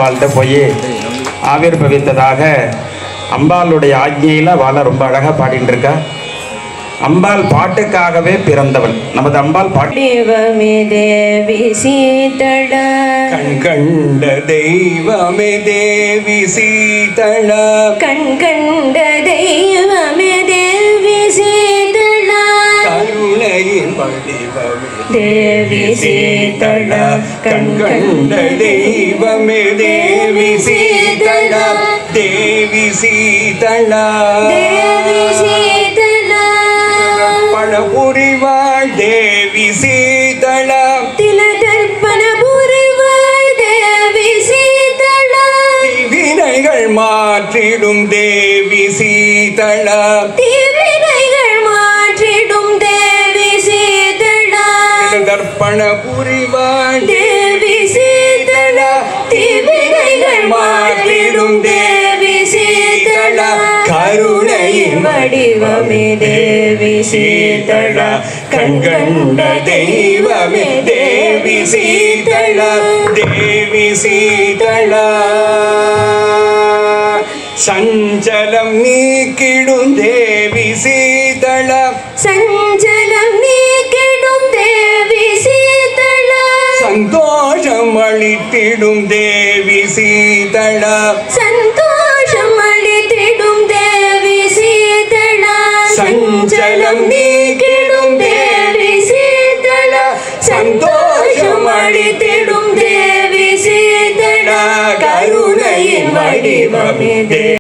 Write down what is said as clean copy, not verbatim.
வாழ்த்த போய் ஆவிர்பவித்ததாக அம்பாளுடைய ஆజ్ఞையில் வாழ ரொம்ப அழகாக பாடிட்டு இருக்கா. அம்பாள் பாட்டுக்காகவே பிறந்தவள். நமது அம்பாள் பாட்டு தெய்வமே தேவி சீதள கண்கண்ட தெய்வமே தேவி சீதள கண்கண்ட தெய்வமே தேவி சீதள கருணையின் வடிவமே தேவி சீதள கண்கண்ட தெய்வமே தேவி சீதள தேவி சீதள தேவி சீதள புரிவாள் தேவி சீதள திலதர்ப்பண புரிவாள் தேவி சீதள வினைகள் மாற்றிடும் தேவி சீதள தீவினைகள் மாற்றிடும் தேவி சீதள தர்ப்பண புரிவாள் தேவி சீதள தீவினைகள் மாற்றிடும் தேவி சீதள கருணையின் வடிவமே தேவி சீதள கண்கண்ட தெய்வமே தேவி சீதள தேவி சீதள சஞ்சலம் நீக்கிடும் தேவி சீதள சஞ்சலம் நீக்கிடும் தேவி சீதள சந்தோஷம் அளித்திடும் தேவி சீதள சந்தோஷம் அளித்திடும் தேவி சீதள சஞ்சலம் நீக்கிடும் தேவி சீதள சந்தோஷம் அளித்திடும் தேவி சீதள கருணையின் வடிவமே